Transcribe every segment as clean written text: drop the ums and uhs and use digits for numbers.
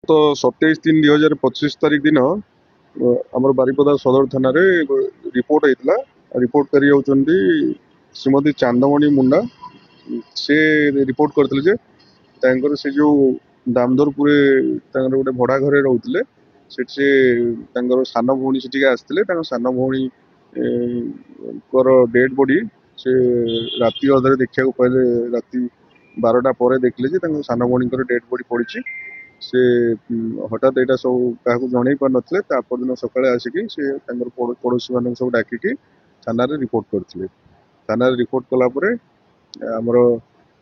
गत 27/3/2025 तारीख दिन आमर बारिपदा सदर थाना रे रिपोर्ट होता रिपोर्ट करी श्रीमती चांदमणि मुंडा से रिपोर्ट करते से जो दामोदरपुर गोटे भड़ा घरे रोते से सान भौणी से आसते सान भौणी डेड बॉडी से राति अधे देखा पहले राति 12टा पर देखले सान भौणी डेड बॉडी पड़ी से हठात यहाँ सब क्या जन पार नथिले दिन सकाଳେ आसिकी से पड़ोशी मान सब डाकिकी थाना रिपोर्ट करते थाना रिपोर्ट कलापर आमर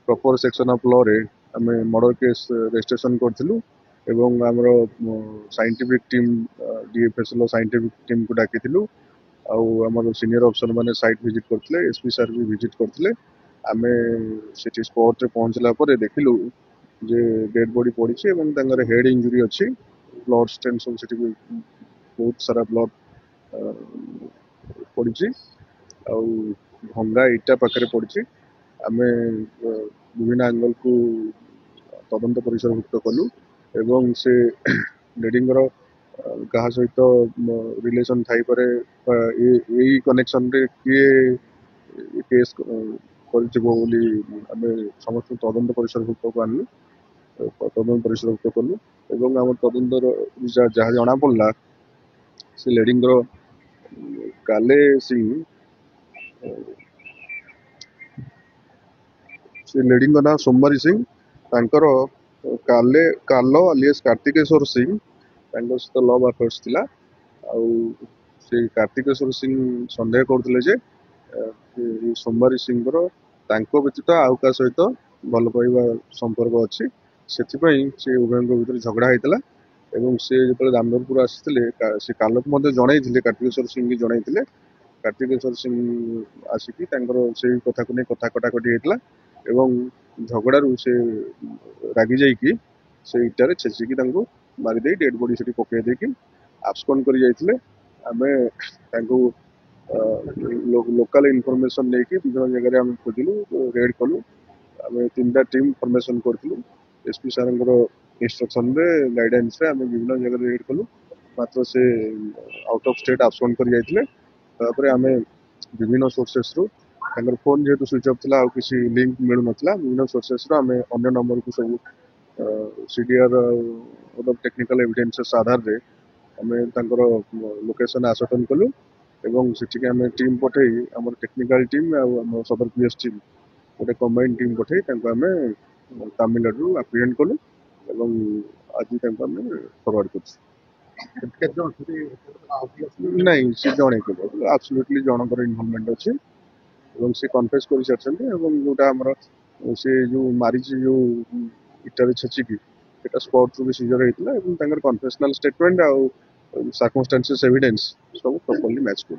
प्रॉपर सेक्शन ऑफ लॉ रे आम मर्डर केस रजिस्ट्रेशन करूँ एवं आमर साइंटिफिक टीम डीएफएसएल साइंटिफिक टीम को डाकी आमर सीनियर अफसर मैंने साइट विजिट करते एसपी सर भी विजिट करते आम से स्पॉट रे पहुँचला देखिलु जे डेड बॉडी पड़ी हेड इंजुरी अच्छी ब्लड स्टेन सब से बहुत सारा ब्लड पड़ी भंगा इटा पाखे पड़ी आम विभिन्न एंगल को तदंत परिसरभुक्त कलु एवं से लेडीर क्या सहित रिलेशन थाई पारे यही कनेक्शन रे किए केस कर समस्त तदंत परिसरभुक्त को आनलु तदंत परिसरभुक्त कलु एवं आम तदंतर जहाँ जना पड़ा से लेडीर काले सिंह से लेडी ना सोमवारी सिंह तांकर काले कालो अलियास कार्तिकेश्वर सिंह सहित लव अफेयर्स थिला से कार्तिकेश्वर सिंह सन्देह करते सोमवारी सिंह व्यतीत आउ का सहित भल पाइबा संपर्क अच्छी से उभय भर झगड़ा होता एवं से जो दामोदरपुर आसते से काल को जन कार्तिकेश्वर सिंह भी जन कार्तिकेश्वर सिंह आसिकी से कथा को नहीं कथा कटाकटी होता एवं झगड़ू से रागी जाइकी से इटारे छेचिकी मारिदे डेड बॉडी से पकई देकी आब्सकंड कर जाइए आम लोकल इनफॉरमेशन लेकिन विभिन्न जगह आम खोजिलु रेड कलु आम 3टा टीम फॉर्मेशन करूँ एसपी सार इंस्ट्रक्शन गाइडेंस रे आम विभिन्न जगह रेड कलु मात्र से आउट ऑफ स्टेट आब्सकंड कर जाइए आम विभिन्न सोर्सेस रु फोन जेहेतु स्विच ऑफ था किसी लिंक मिलू ना विभिन्न सोर्सेस आम अन्य नंबर को सब सीडीआर मतलब टेक्निकल एविडेंसेस आधार रे आम लोकेशन आसटन कलु एवं से आम टीम पठे आम टेक्निकल टीम आम सदर पीएस टीम गोटे कंबाइंड टीम पठे आम तामिलनाडु अप्रिहेंड कलु एवं आज आम फरवर्ड कर नहीं से जड़े केवल आब्सोल्युटली जनकर इनवॉल्वमेंट अच्छी से कन्फेस कर सारी जोटा आमर से जो मारी जो इटारे छेचिकी स्पॉट रू भी सीजर होता है कन्फेशनल स्टेटमेंट आउ सर्कमस्टेंसेस एविडेंस सब प्रॉपर्ली मैच कर